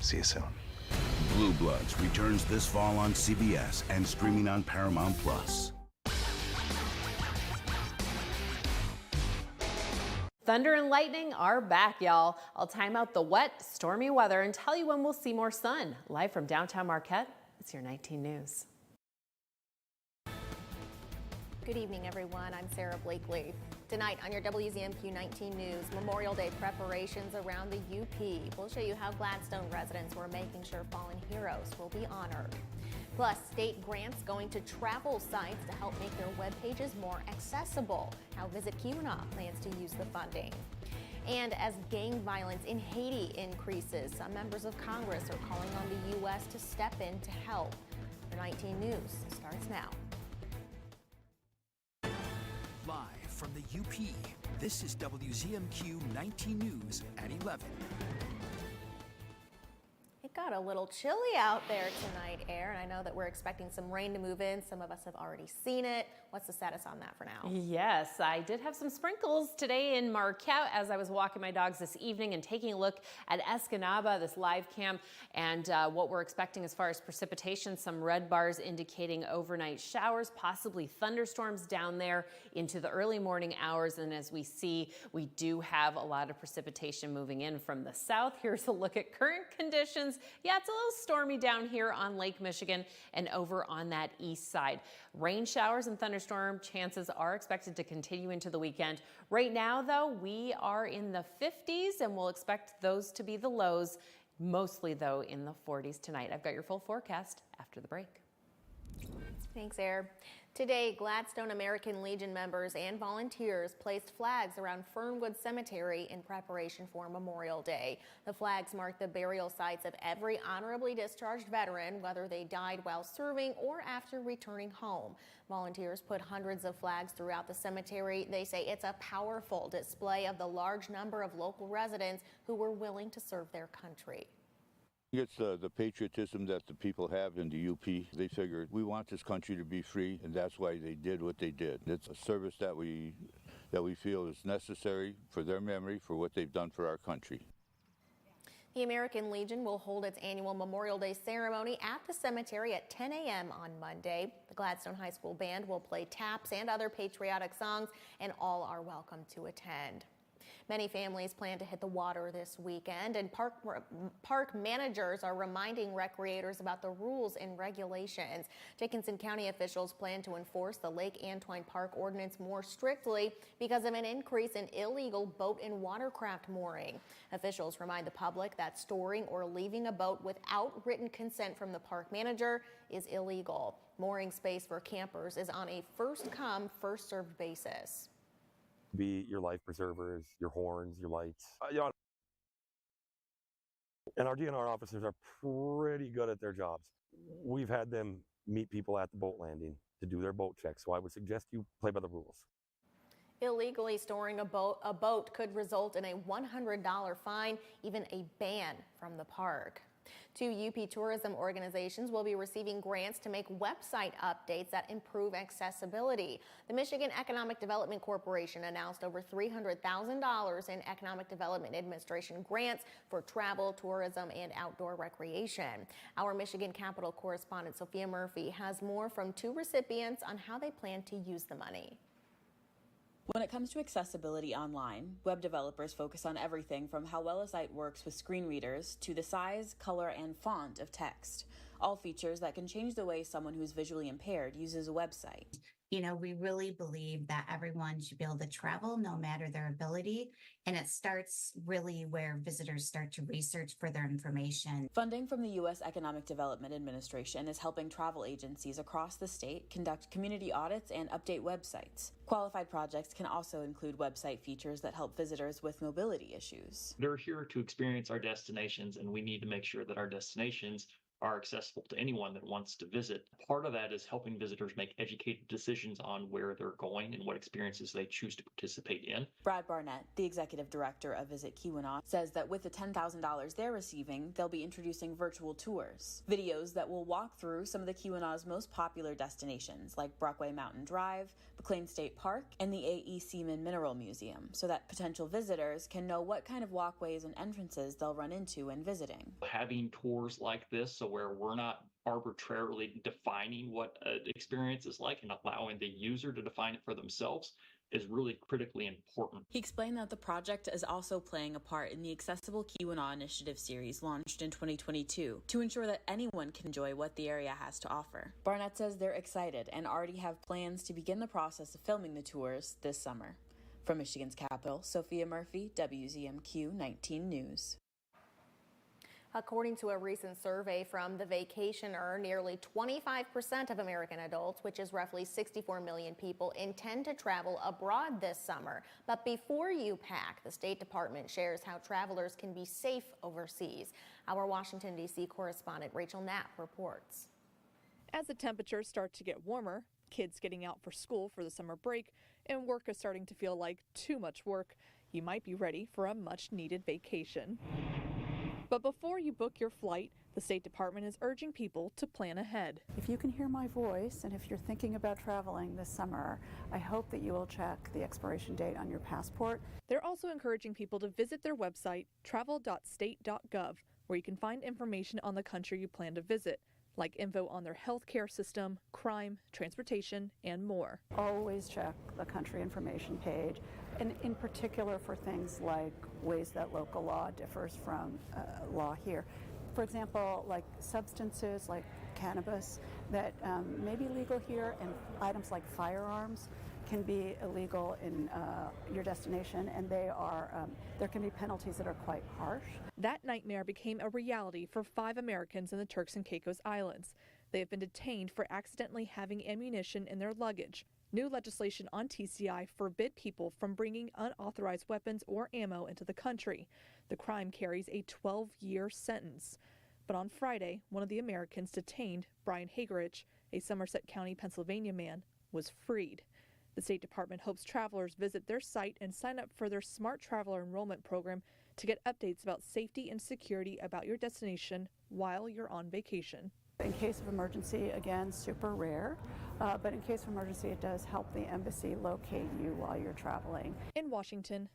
See you soon. Blue Bloods returns this fall on CBS and streaming on Paramount Plus. Thunder and lightning are back, y'all. I'll time out the wet, stormy weather and tell you when we'll see more sun. Live from downtown Marquette, it's your 19 News. Good evening, everyone. I'm Sarah Blakely. Tonight on your WZMQ 19 News, Memorial Day preparations around the UP. We'll show you how Gladstone residents were making sure fallen heroes will be honored. Plus, state grants going to travel sites to help make their web pages more accessible. How Visit Keweenaw plans to use the funding. And as gang violence in Haiti increases, some members of Congress are calling on the U.S. to step in to help. The 19 News starts now. Live from the UP, this is WZMQ 19 News at 11. It got a little chilly out there tonight, Aaron. I know that we're expecting some rain to move in. Some of us have already seen it. What's the status on that for now? Yes, I did have some sprinkles today in Marquette as I was walking my dogs this evening and taking a look at Escanaba, this live cam, and what we're expecting as far as precipitation. Some red bars indicating overnight showers, possibly thunderstorms down there into the early morning hours. And as we see, we do have a lot of precipitation moving in from the south. Here's a look at current conditions. Yeah, it's a little stormy down here on Lake Michigan and over on that east side. Rain showers and thunderstorm chances are expected to continue into the weekend. Right now, though, we are in the 50s and we'll expect those to be the lows, mostly, though, in the 40s tonight. I've got your full forecast after the break. Thanks, Air. Today, Gladstone American Legion members and volunteers placed flags around Fernwood Cemetery in preparation for Memorial Day. The flags mark the burial sites of every honorably discharged veteran, whether they died while serving or after returning home. Volunteers put hundreds of flags throughout the cemetery. They say it's a powerful display of the large number of local residents who were willing to serve their country. It's the patriotism that the people have in the UP. They figured we want this country to be free, and that's why they did what they did. It's a service that we feel is necessary for their memory, for what they've done for our country. The American Legion will hold its annual Memorial Day ceremony at the cemetery at 10 a.m. on Monday. The Gladstone High School Band will play taps and other patriotic songs, and all are welcome to attend. Many families plan to hit the water this weekend, and park managers are reminding recreators about the rules and regulations. Dickinson County officials plan to enforce the Lake Antoine Park ordinance more strictly because of an increase in illegal boat and watercraft mooring. Officials remind the public that storing or leaving a boat without written consent from the park manager is illegal. Mooring space for campers is on a first-come, first-served basis. Be your life preservers, your horns, your lights. And our DNR officers are pretty good at their jobs. We've had them meet people at the boat landing to do their boat checks, so I would suggest you play by the rules. Illegally storing a boat could result in a $100 fine, even a ban from the park. Two UP tourism organizations will be receiving grants to make website updates that improve accessibility. The Michigan Economic Development Corporation announced over $300,000 in Economic Development Administration grants for travel, tourism, and outdoor recreation. Our Michigan Capitol correspondent Sophia Murphy has more from two recipients on how they plan to use the money. When it comes to accessibility online, web developers focus on everything from how well a site works with screen readers to the size, color, and font of text, all features that can change the way someone who's visually impaired uses a website. You know, we really believe that everyone should be able to travel no matter their ability. And it starts really where visitors start to research for their information. Funding from the U.S. Economic Development Administration is helping travel agencies across the state conduct community audits and update websites. Qualified projects can also include website features that help visitors with mobility issues. They're here to experience our destinations, and we need to make sure that our destinations are accessible to anyone that wants to visit. Part of that is helping visitors make educated decisions on where they're going and what experiences they choose to participate in. Brad Barnett, the executive director of Visit Keweenaw, says that with the $10,000 they're receiving, they'll be introducing virtual tours, videos that will walk through some of the Keweenaw's most popular destinations, like Brockway Mountain Drive, McLean State Park, and the A.E. Seaman Mineral Museum, so that potential visitors can know what kind of walkways and entrances they'll run into when visiting. Having tours like this, so where we're not arbitrarily defining what an experience is like and allowing the user to define it for themselves, is really critically important. He explained that the project is also playing a part in the Accessible Keweenaw Initiative series launched in 2022 to ensure that anyone can enjoy what the area has to offer. Barnett says they're excited and already have plans to begin the process of filming the tours this summer. From Michigan's capital, Sophia Murphy, WZMQ 19 News. According to a recent survey from The Vacationer, nearly 25% of American adults, which is roughly 64 million people, intend to travel abroad this summer. But before you pack, the State Department shares how travelers can be safe overseas. Our Washington, D.C. correspondent Rachel Knapp reports. As the temperatures start to get warmer, kids getting out for school for the summer break, and work is starting to feel like too much work, you might be ready for a much-needed vacation. But before you book your flight, the State Department is urging people to plan ahead. If you can hear my voice and if you're thinking about traveling this summer, I hope that you will check the expiration date on your passport. They're also encouraging people to visit their website, travel.state.gov, where you can find information on the country you plan to visit, like info on their health care system, crime, transportation, and more. Always check the country information page, and in particular for things like ways that local law differs from law here. For example, like substances like cannabis that may be legal here, and items like firearms can be illegal in your destination, and there can be penalties that are quite harsh. That nightmare became a reality for 5 Americans in the Turks and Caicos Islands. They have been detained for accidentally having ammunition in their luggage. New legislation on TCI forbid people from bringing unauthorized weapons or ammo into the country. The crime carries a 12-year sentence. But on Friday, one of the Americans detained, Brian Hagerich, a Somerset County, Pennsylvania man, was freed. The State Department hopes travelers visit their site and sign up for their Smart Traveler Enrollment Program to get updates about safety and security about your destination while you're on vacation. In case of emergency, again, super rare, but in case of emergency, it does help the embassy locate you while you're traveling. In Washington,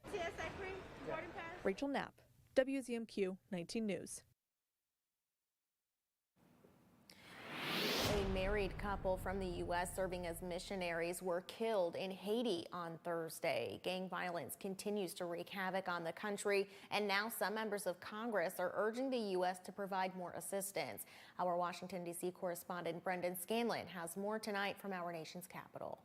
Rachel Knapp, WZMQ 19 News. A married couple from the U.S. serving as missionaries were killed in Haiti on Thursday. Gang violence continues to wreak havoc on the country, and now some members of Congress are urging the U.S. to provide more assistance. Our Washington, D.C. correspondent Brendan Scanlon has more tonight from our nation's capital.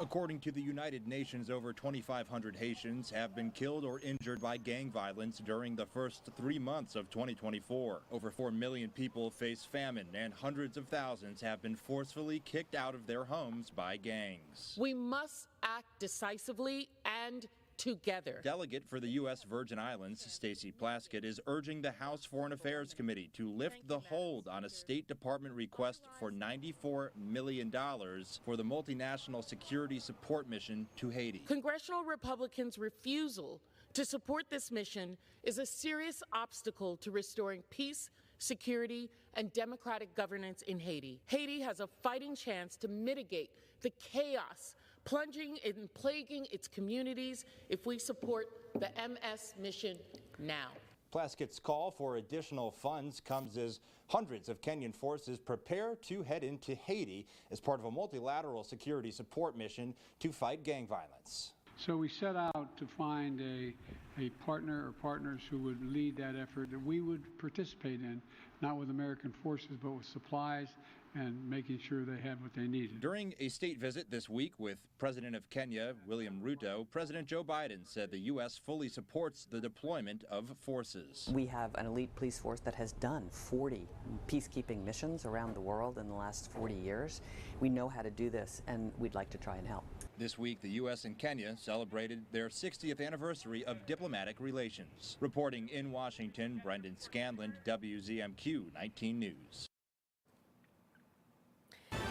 According to the United Nations, over 2,500 Haitians have been killed or injured by gang violence during the first 3 months of 2024. Over 4 million people face famine, and hundreds of thousands have been forcefully kicked out of their homes by gangs. We must act decisively and together. Delegate for the U.S. Virgin Islands, Stacey Plaskett, is urging the House Foreign Affairs Committee to lift the hold on a State Department request for $94 million for the multinational security support mission to Haiti. Congressional Republicans' refusal to support this mission is a serious obstacle to restoring peace, security, and democratic governance in Haiti. Haiti has a fighting chance to mitigate the chaos plunging and plaguing its communities if we support the MS mission now. Plaskett's call for additional funds comes as hundreds of Kenyan forces prepare to head into Haiti as part of a multilateral security support mission to fight gang violence. So we set out to find a partner or partners who would lead that effort that we would participate in, not with American forces, but with supplies and making sure they had what they needed. During a state visit this week with President of Kenya, William Ruto, President Joe Biden said the U.S. fully supports the deployment of forces. We have an elite police force that has done 40 peacekeeping missions around the world in the last 40 years. We know how to do this, and we'd like to try and help. This week, the U.S. and Kenya celebrated their 60th anniversary of diplomatic relations. Reporting in Washington, Brendan Scanlon, WZMQ 19 News.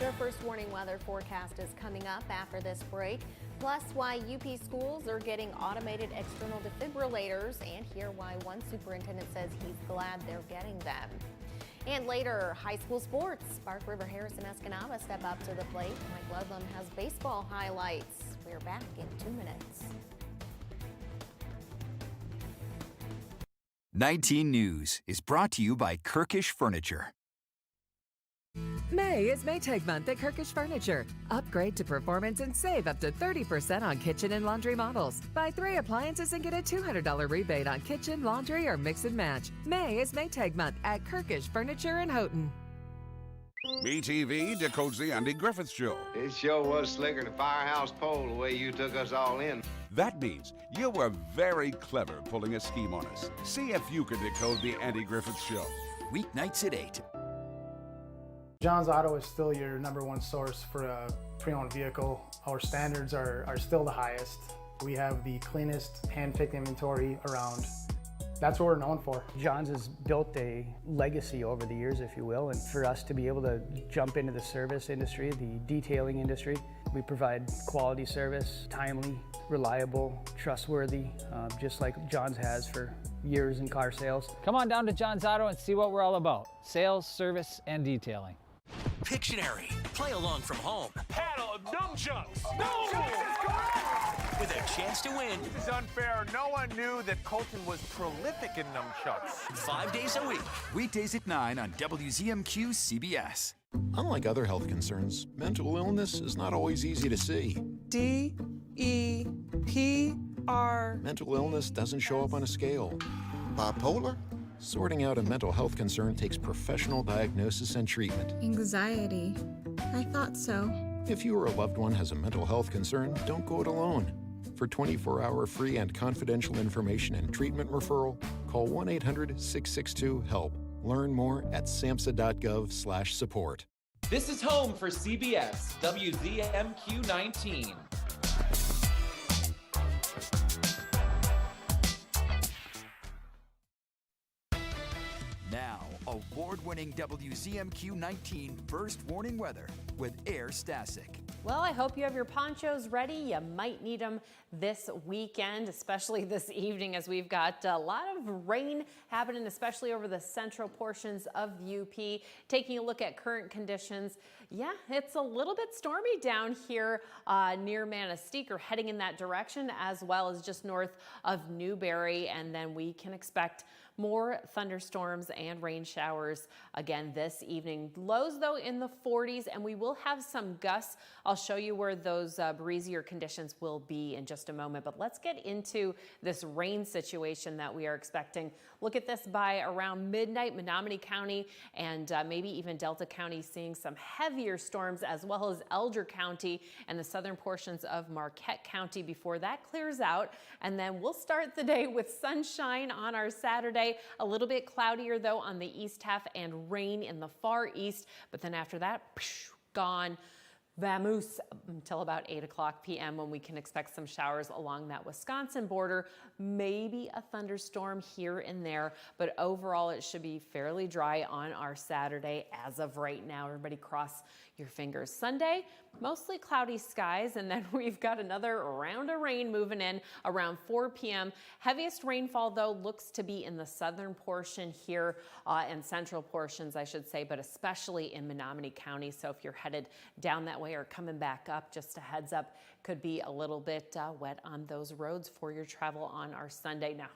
Your first warning weather forecast is coming up after this break. Plus, why UP schools are getting automated external defibrillators, and hear why one superintendent says he's glad they're getting them. And later, high school sports. Spark River, Harris, and Escanaba step up to the plate. Mike Ludlam has baseball highlights. We're back in 2 minutes. 19 News is brought to you by Kirkish Furniture. May is Maytag month at Kirkish Furniture. Upgrade to performance and save up to 30% on kitchen and laundry models. Buy 3 appliances and get a $200 rebate on kitchen, laundry, or mix and match. May is Maytag month at Kirkish Furniture in Houghton. BTV decodes the Andy Griffith Show. It sure was slicker than Firehouse Pole the way you took us all in. That means you were very clever pulling a scheme on us. See if you can decode the Andy Griffith Show. Weeknights at 8. John's Auto is still your #1 source for a pre-owned vehicle. Our standards are still the highest. We have the cleanest hand-picked inventory around. That's what we're known for. John's has built a legacy over the years, if you will, and for us to be able to jump into the service industry, the detailing industry, we provide quality service, timely, reliable, trustworthy, just like John's has for years in car sales. Come on down to John's Auto and see what we're all about. Sales, service, and detailing. Pictionary. Play along from home. Paddle of nunchucks. Nunchucks is correct! With a chance to win. This is unfair. No one knew that Colton was prolific in nunchucks. 5 days a week. Weekdays at 9 on WZMQ CBS. Unlike other health concerns, mental illness is not always easy to see. DEPR. Mental illness doesn't show up on a scale. Bipolar? Sorting out a mental health concern takes professional diagnosis and treatment. Anxiety. I thought so. If you or a loved one has a mental health concern, don't go it alone. For 24-hour free and confidential information and treatment referral, call 1-800-662-HELP. Learn more at samhsa.gov/support. This is home for CBS, WZMQ 19. Now, award-winning WZMQ 19 first warning weather with Air Stasic. Well, I hope you have your ponchos ready. You might need them this weekend, especially this evening, as we've got a lot of rain happening, especially over the central portions of UP. Taking a look at current conditions, yeah, it's a little bit stormy down here near Manistee, or heading in that direction, as well as just north of Newberry, and then we can expect more thunderstorms and rain showers again this evening. Lows, though, in the 40s, and we will have some gusts. I'll show you where those breezier conditions will be in just a moment, but let's get into this rain situation that we are expecting. Look at this by around midnight. Menominee County and maybe even Delta County seeing some heavier storms, as well as Elder County and the southern portions of Marquette County before that clears out. And then we'll start the day with sunshine on our Saturday. A little bit cloudier, though, on the east half, and rain in the far east. But then after that, gone. Vamoose until about 8 o'clock p.m. when we can expect some showers along that Wisconsin border. Maybe a thunderstorm here and there, but overall it should be fairly dry on our Saturday as of right now. Everybody cross your fingers. Sunday, mostly cloudy skies, and then we've got another round of rain moving in around 4 p.m. Heaviest rainfall, though, looks to be in the southern portion here and central portions, I should say, but especially in Menominee County. So if you're headed down that way or coming back up, just a heads up, could be a little bit wet on those roads for your travel on our Sunday. Now,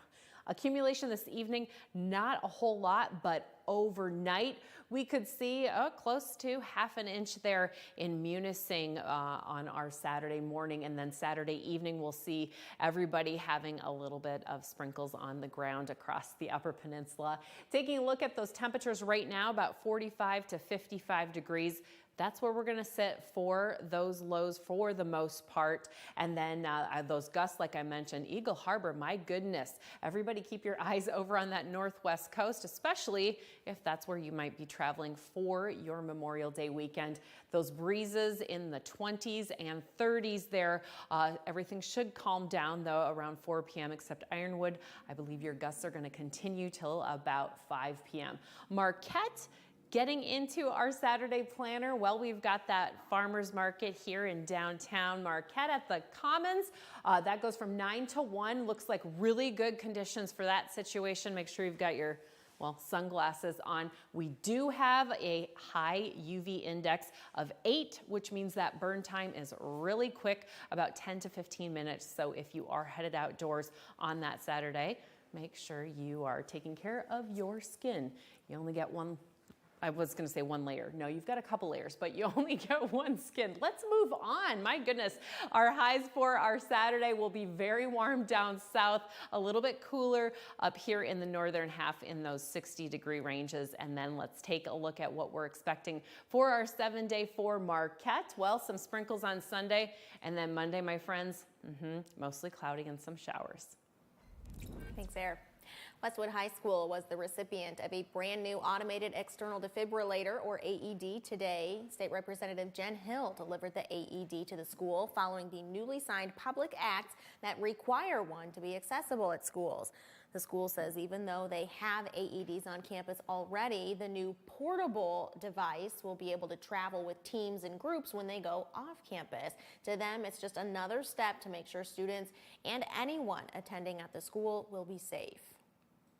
accumulation this evening, not a whole lot, but overnight we could see close to ½ an inch there in Munising on our Saturday morning, and then Saturday evening we'll see everybody having a little bit of sprinkles on the ground across the Upper Peninsula. Taking a look at those temperatures right now, about 45 to 55 degrees. That's where we're going to sit for those lows for the most part. And then those gusts, like I mentioned, Eagle Harbor, my goodness. Everybody keep your eyes over on that northwest coast, especially if that's where you might be traveling for your Memorial Day weekend. Those breezes in the 20s and 30s there. Everything should calm down, though, around 4 p.m., except Ironwood. I believe your gusts are going to continue till about 5 p.m. Marquette, getting into our Saturday planner, well, we've got that farmers market here in downtown Marquette at the Commons. That goes from 9 to 1. Looks like really good conditions for that situation. Make sure you've got your, well, sunglasses on. We do have a high UV index of 8, which means that burn time is really quick, about 10 to 15 minutes. So if you are headed outdoors on that Saturday, make sure you are taking care of your skin. You only get one, I was going to say one layer. No, you've got a couple layers, but you only get one skin. Let's move on. My goodness. Our highs for our Saturday will be very warm down south, a little bit cooler up here in the northern half in those 60-degree ranges. And then let's take a look at what we're expecting for our 7-day for Marquette. Well, some sprinkles on Sunday, and then Monday, my friends, mostly cloudy and some showers. Thanks, Sarah. Westwood High School was the recipient of a brand new automated external defibrillator, or AED, today. State Representative Jen Hill delivered the AED to the school following the newly signed public acts that require one to be accessible at schools. The school says even though they have AEDs on campus already, the new portable device will be able to travel with teams and groups when they go off campus. To them, it's just another step to make sure students and anyone attending at the school will be safe.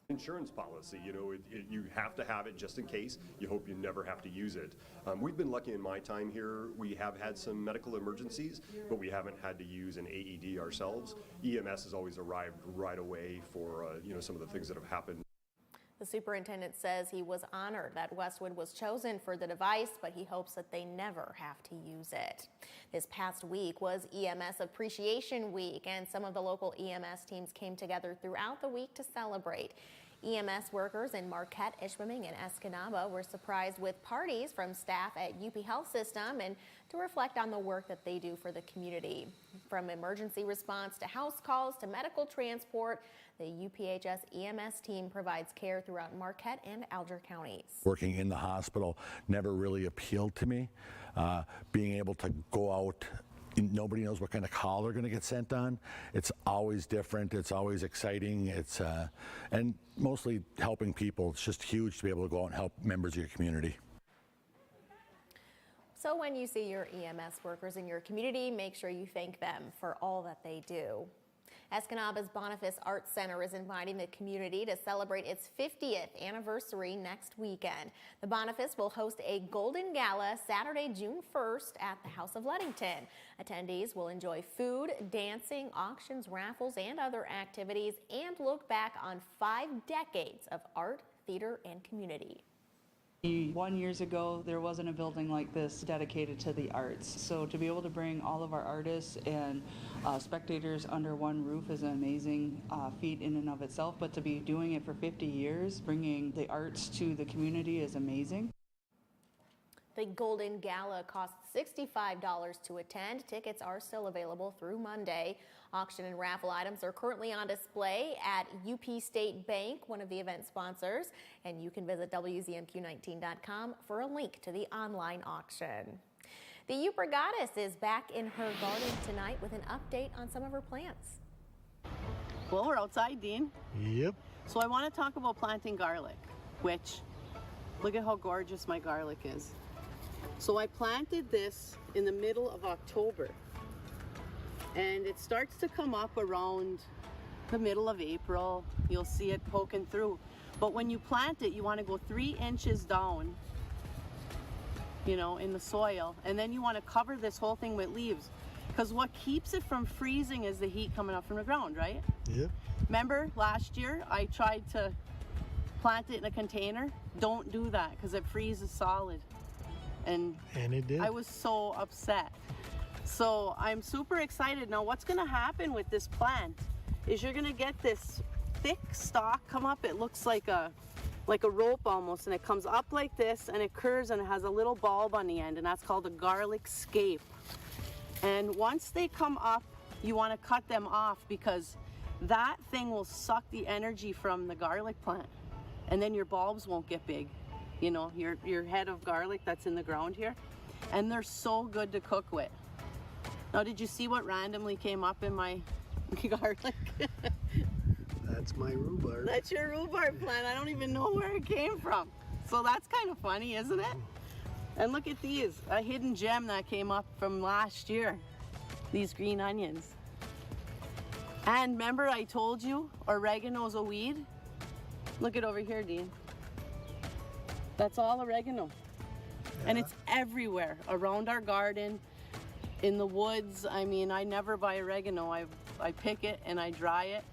Insurance policy, you have to have it just in case. You hope you never have to use it. We've been lucky in my time here. We have had some medical emergencies, but we haven't had to use an AED ourselves. EMS has always arrived right away for some of the things that have happened. The superintendent says he was honored that Westwood was chosen for the device, but he hopes that they never have to use it. This past week was EMS Appreciation Week, and some of the local EMS teams came together throughout the week to celebrate. EMS workers in Marquette, Ishpeming, and Escanaba were surprised with parties from staff at UP Health System and to reflect on the work that they do for the community. From emergency response to house calls to medical transport, the UPHS EMS team provides care throughout Marquette and Alger counties. Working in the hospital never really appealed to me. Being able to go out, nobody knows what kind of call they're going to get sent on. It's always different. It's always exciting. It's and mostly helping people. It's just huge to be able to go out and help members of your community. So when you see your EMS workers in your community, make sure you thank them for all that they do. Escanaba's Boniface Arts Center is inviting the community to celebrate its 50th anniversary next weekend. The Boniface will host a Golden Gala Saturday, June 1st at the House of Ludington. Attendees will enjoy food, dancing, auctions, raffles, and other activities, and look back on 5 decades of art, theater, and community. 1 year ago, there wasn't a building like this dedicated to the arts. So to be able to bring all of our artists and spectators under one roof is an amazing feat in and of itself. But to be doing it for 50 years, bringing the arts to the community is amazing. The Golden Gala costs $65 to attend. Tickets are still available through Monday. Auction and raffle items are currently on display at UP State Bank, one of the event sponsors, and you can visit WZMQ19.com for a link to the online auction. The Upper Goddess is back in her garden tonight with an update on some of her plants. Well, we're outside, Dean. Yep. So I want to talk about planting garlic, which, look at how gorgeous my garlic is. So I planted this in the middle of October, and it starts to come up around the middle of April. You'll see it poking through. But when you plant it, you want to go 3 inches down, in the soil, and then you want to cover this whole thing with leaves, because what keeps it from freezing is the heat coming up from the ground, right? Yep. Remember last year I tried to plant it in a container? Don't do that, because it freezes solid. And it did. I was so upset. So I'm super excited. Now what's going to happen with this plant is you're going to get this thick stalk come up. It looks like a like a rope almost, and it comes up like this and it curves and it has a little bulb on the end, and that's called a garlic scape. And once they come up, you want to cut them off because that thing will suck the energy from the garlic plant, and then your bulbs won't get big. You know, your head of garlic that's in the ground here. And they're so good to cook with. Now, did you see what randomly came up in my garlic? That's my rhubarb. That's your rhubarb plant. I don't even know where it came from. So that's kind of funny, isn't it? And look at these, a hidden gem that came up from last year. These green onions. And remember I told you oregano's a weed? Look it over here, Dean. That's all oregano. Yeah. And it's everywhere, around our garden, in the woods. I mean, I never buy oregano. I pick it and I dry it.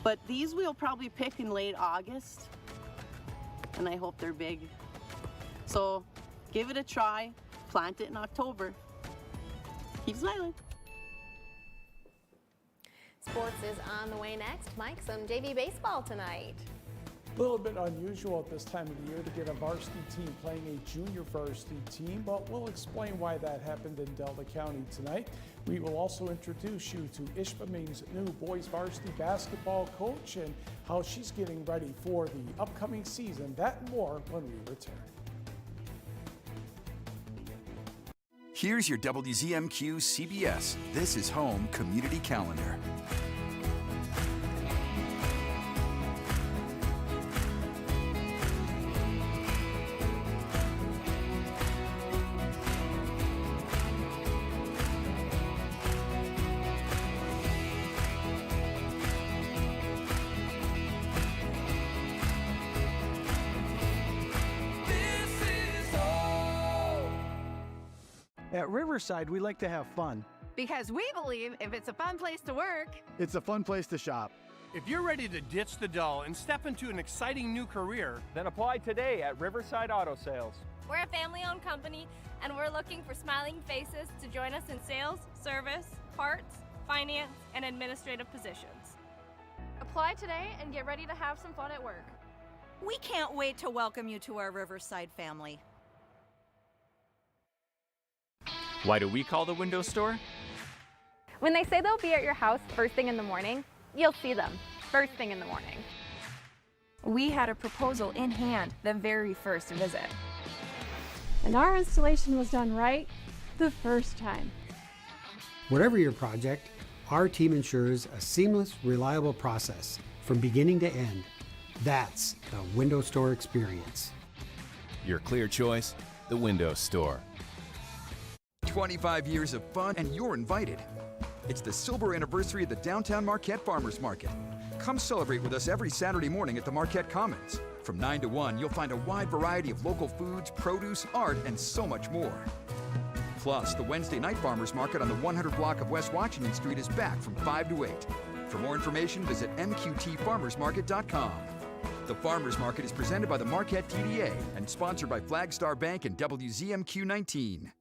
But these we'll probably pick in late August, and I hope they're big. So give it a try, plant it in October. Keep smiling. Sports is on the way next. Mike, some JV baseball tonight. A little bit unusual at this time of the year to get a varsity team playing a junior varsity team, but we'll explain why that happened in Delta County tonight. We will also introduce you to Ishpeming's new boys varsity basketball coach and how she's getting ready for the upcoming season. That and more when we return. Here's your WZMQ CBS This is Home Community Calendar. At Riverside, we like to have fun. Because we believe if it's a fun place to work, it's a fun place to shop. If you're ready to ditch the dull and step into an exciting new career, then apply today at Riverside Auto Sales. We're a family-owned company, and we're looking for smiling faces to join us in sales, service, parts, finance, and administrative positions. Apply today and get ready to have some fun at work. We can't wait to welcome you to our Riverside family. Why do we call the window store? When they say they'll be at your house first thing in the morning, you'll see them first thing in the morning. We had a proposal in hand the very first visit. And our installation was done right the first time. Whatever your project, our team ensures a seamless, reliable process from beginning to end. That's the window store experience. Your clear choice, the window store. 25 years of fun, and you're invited. It's the silver anniversary of the Downtown Marquette Farmers Market. Come celebrate with us every Saturday morning at the Marquette Commons. From 9 to 1, you'll find a wide variety of local foods, produce, art, and so much more. Plus, the Wednesday night Farmers Market on the 100 block of West Washington Street is back from 5 to 8. For more information, visit mqtfarmersmarket.com. The Farmers Market is presented by the Marquette TDA and sponsored by Flagstar Bank and WZMQ 19.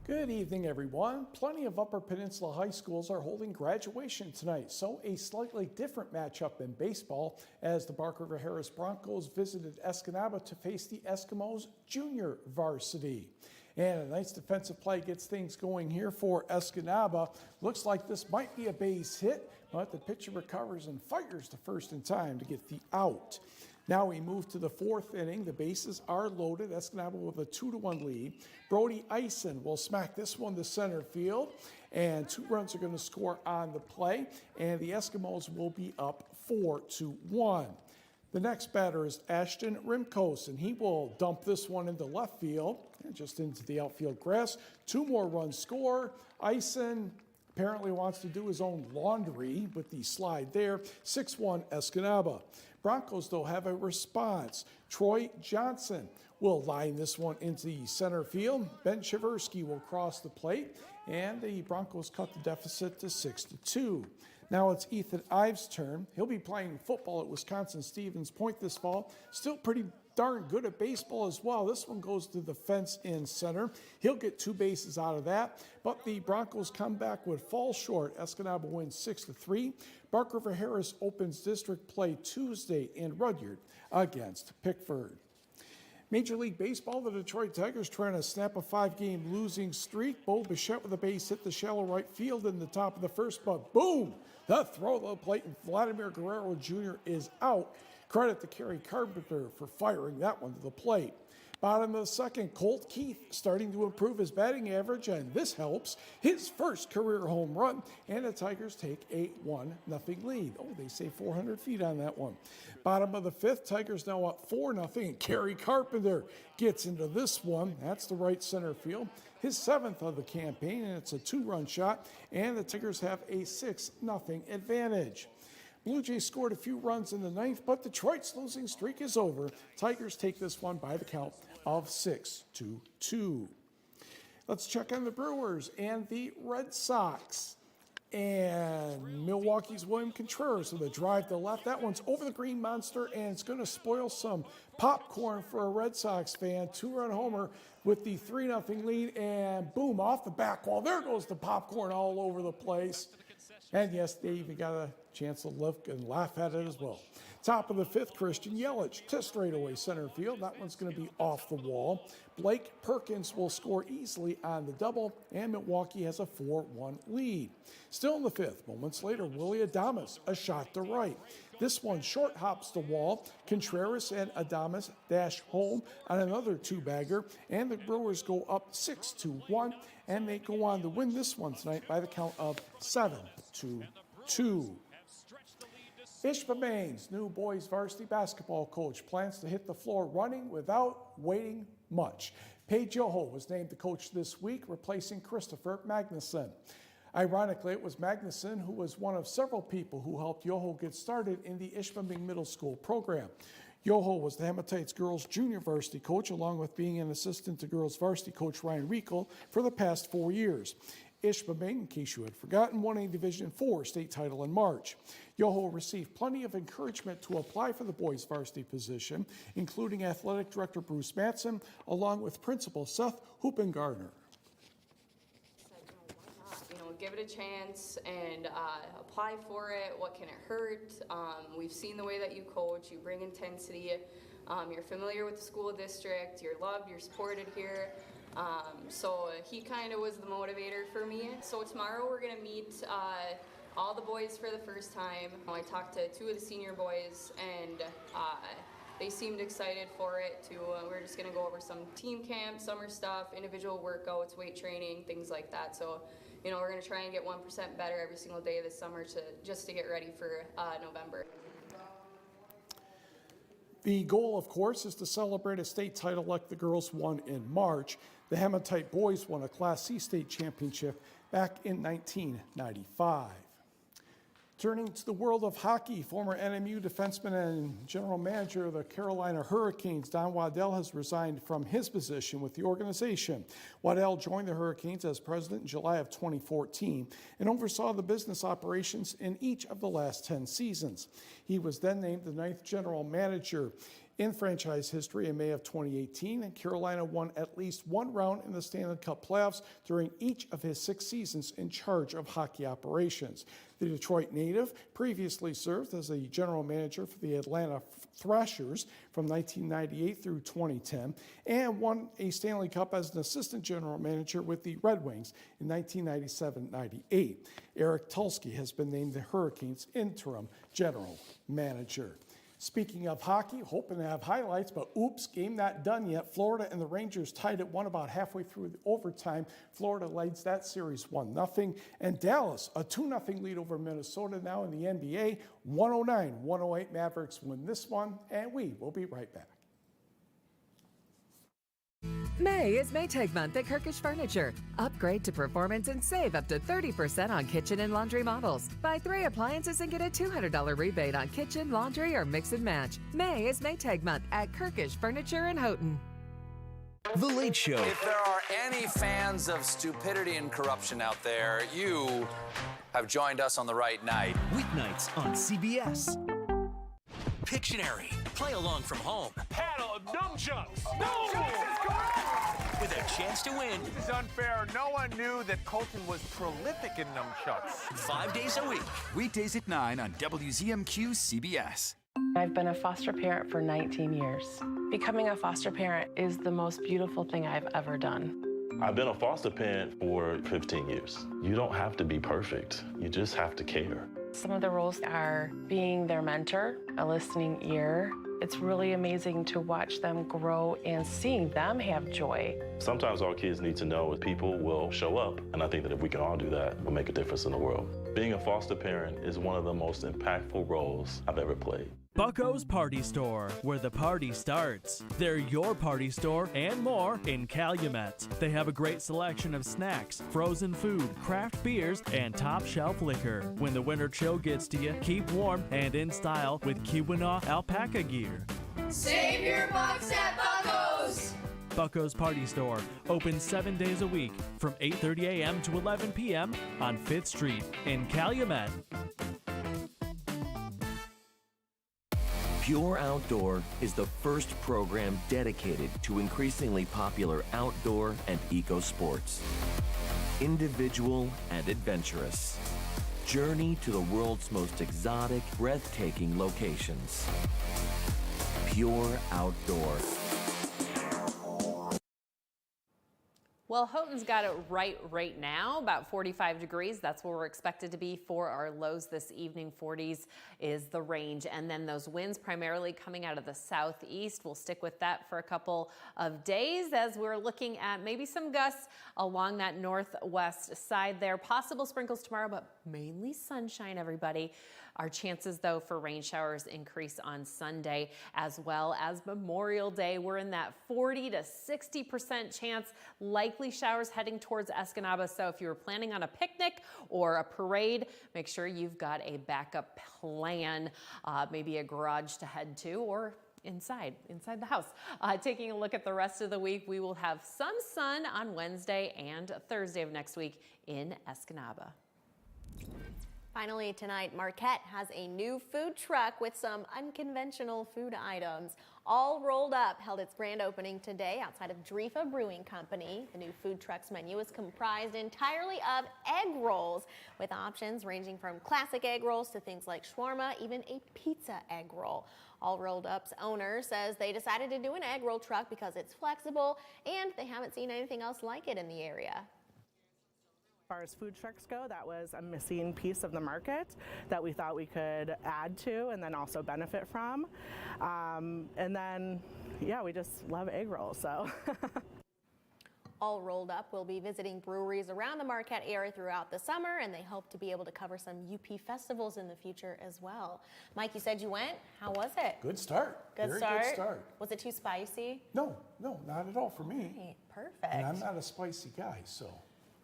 Good evening, everyone. Plenty of Upper Peninsula high schools are holding graduation tonight, so a slightly different matchup in baseball as the Bark River Harris Broncos visited Escanaba to face the Eskimos junior varsity. And a nice defensive play gets things going here for Escanaba. Looks like this might be a base hit, but the pitcher recovers and fires to first in time to get the out. Now we move to the fourth inning. The bases are loaded. Escanaba with a 2-1 lead. Brody Eisen will smack this one to center field, and 2 runs are going to score on the play, and the Eskimos will be up 4-1. The next batter is Ashton Rimkos, and he will dump this one into left field and just into the outfield grass. 2 more runs score. Eisen apparently wants to do his own laundry with the slide there. 6-1 Escanaba. Broncos, though, have a response. Troy Johnson will line this one into the center field. Ben Cheversky will cross the plate, and the Broncos cut the deficit to 6-2. Now it's Ethan Ives' turn. He'll be playing football at Wisconsin-Stevens Point this fall. Still pretty darn good at baseball as well. This one goes to the fence in center. He'll get 2 bases out of that, but the Broncos comeback would fall short. Escanaba wins 6-3. Bark River Harris opens district play Tuesday in Rudyard against Pickford. Major League Baseball, the Detroit Tigers trying to snap a 5-game losing streak. Bo Bichette with a base hit the shallow right field in the top of the first, but boom! The throw to the plate, and Vladimir Guerrero Jr. is out. Credit to Kerry Carpenter for firing that one to the plate. Bottom of the second, Colt Keith starting to improve his batting average, and this helps. His first career home run, and the Tigers take a 1-0 lead. Oh, they say 400 feet on that one. Bottom of the fifth, Tigers now up 4-0, and Kerry Carpenter gets into this one. That's the right center field. His 7th of the campaign, and it's a 2-run shot, and the Tigers have a 6-0 advantage. Blue Jays scored a few runs in the 9th, but Detroit's losing streak is over. Tigers take this one by the count of 6-2. Let's check on the Brewers and the Red Sox. And Milwaukee's William Contreras with a drive to left. That one's over the Green Monster, and it's going to spoil some popcorn for a Red Sox fan. 2-run homer with the 3-0 lead, and boom, off the back wall. There goes the popcorn all over the place. And yes, they even got a chance to look and laugh at it as well. Top of the 5th, Christian Yelich to straightaway center field. That one's going to be off the wall. Blake Perkins will score easily on the double, and Milwaukee has a 4-1 lead. Still in the 5th, moments later, Willie Adames, a shot to right. This one short hops the wall. Contreras and Adames dash home on another 2-bagger, and the Brewers go up 6-1, and they go on to win this one tonight by the count of 7-2. Ishba Baines, new boys varsity basketball coach, plans to hit the floor running without waiting much. Paige Yoho was named the coach this week, replacing Christopher Magnuson. Ironically, it was Magnuson who was one of several people who helped Yoho get started in the Ishpeming Middle School program. Yoho was the Hematites girls junior varsity coach, along with being an assistant to girls varsity coach Ryan Riegel for the past 4 years. Ishpeming, in case you had forgotten, won a Division IV state title in March. Yoho received plenty of encouragement to apply for the boys varsity position, including athletic director Bruce Matson, along with principal Seth Hoopengartner. Give it a chance and apply for it. What can it hurt? We've seen the way that you coach. You bring intensity. You're familiar with the school district. You're loved. You're supported here. So he kind of was the motivator for me. So tomorrow we're going to meet all the boys for the first time. I talked to 2 of the senior boys, and they seemed excited for it too. We're just going to go over some team camp, summer stuff, individual workouts, weight training, things like that. So we're going to try and get 1% better every single day this summer just to get ready for November. The goal, of course, is to celebrate a state title like the girls won in March. The Hematite boys won a Class C state championship back in 1995. Turning to the world of hockey, former NMU defenseman and general manager of the Carolina Hurricanes, Don Waddell, has resigned from his position with the organization. Waddell joined the Hurricanes as president in July of 2014 and oversaw the business operations in each of the last 10 seasons. He was then named the 9th general manager in franchise history in May of 2018, and Carolina won at least 1 round in the Stanley Cup playoffs during each of his 6 seasons in charge of hockey operations. The Detroit native previously served as a general manager for the Atlanta Thrashers from 1998 through 2010 and won a Stanley Cup as an assistant general manager with the Red Wings in 1997-98. Eric Tulsky has been named the Hurricanes interim general manager. Speaking of hockey, hoping to have highlights, but oops, game not done yet. Florida and the Rangers tied at 1 about halfway through the overtime. Florida leads that series 1-0. And Dallas, a 2-0 lead over Minnesota now in the NBA. 109-108 Mavericks win this one, and we will be right back. May is Maytag month at Kirkish Furniture. Upgrade to performance and save up to 30% on kitchen and laundry models. Buy 3 appliances and get a $200 rebate on kitchen, laundry, or mix and match. May is Maytag month at Kirkish Furniture in Houghton. The Late Show. If there are any fans of stupidity and corruption out there, you have joined us on the right night. Weeknights on CBS. Pictionary. Play along from home. Paddle of nunchucks. No! With a chance to win. This is unfair. No one knew that Colton was prolific in nunchucks. 5 days a week. Weekdays at 9 on WZMQ CBS. I've been a foster parent for 19 years. Becoming a foster parent is the most beautiful thing I've ever done. I've been a foster parent for 15 years. You don't have to be perfect. You just have to care. Some of the roles are being their mentor, a listening ear. It's really amazing to watch them grow and seeing them have joy. Sometimes our kids need to know people will show up, and I think that if we can all do that, we'll make a difference in the world. Being a foster parent is one of the most impactful roles I've ever played. Bucko's Party Store, where the party starts. They're your party store and more in Calumet. They have a great selection of snacks, frozen food, craft beers, and top shelf liquor. When the winter chill gets to you, keep warm and in style with Keweenaw alpaca gear. Save your bucks at Bucko's! Bucko's Party Store, open 7 days a week from 8:30 a.m. to 11 p.m. on 5th Street in Calumet. Pure Outdoor is the first program dedicated to increasingly popular outdoor and eco sports. Individual and adventurous. Journey to the world's most exotic, breathtaking locations. Pure Outdoor. Well, Houghton's got it right now, about 45 degrees. That's where we're expected to be for our lows this evening. 40s is the range. And then those winds primarily coming out of the southeast. We'll stick with that for a couple of days as we're looking at maybe some gusts along that northwest side there. Possible sprinkles tomorrow, but mainly sunshine, everybody. Our chances, though, for rain showers increase on Sunday as well as Memorial Day. We're in that 40 to 60% chance, likely showers heading towards Escanaba. So if you were planning on a picnic or a parade, make sure you've got a backup plan, maybe a garage to head to or inside the house. Taking a look at the rest of the week, we will have some sun on Wednesday and Thursday of next week in Escanaba. Finally tonight, Marquette has a new food truck with some unconventional food items. All Rolled Up held its grand opening today outside of Drefa Brewing Company. The new food truck's menu is comprised entirely of egg rolls, with options ranging from classic egg rolls to things like shawarma, even a pizza egg roll. All Rolled Up's owner says they decided to do an egg roll truck because it's flexible and they haven't seen anything else like it in the area. As far as food trucks go, that was a missing piece of the market that we thought we could add to and then also benefit from. And then, yeah, we just love egg rolls, so. All Rolled Up will be visiting breweries around the Marquette area throughout the summer, and they hope to be able to cover some UP festivals in the future as well. Mike, you said you went. How was it? Good start. Good start. Was it too spicy? No, not at all for me. Right, perfect. And I'm not a spicy guy, so.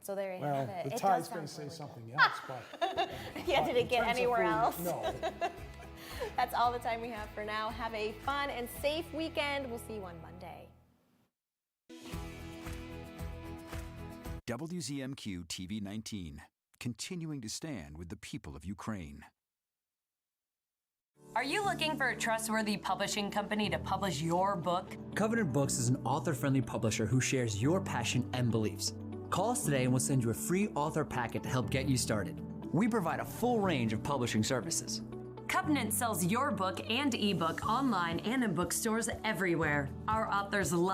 So there you have it. The Tide's going to say something else, but. Yeah, did it get anywhere else? No. That's all the time we have for now. Have a fun and safe weekend. We'll see you on Monday. WZMQ TV 19, continuing to stand with the people of Ukraine. Are you looking for a trustworthy publishing company to publish your book? Covenant Books is an author-friendly publisher who shares your passion and beliefs. Call us today and we'll send you a free author packet to help get you started. We provide a full range of publishing services. Covenant sells your book and ebook online and in bookstores everywhere. Our authors love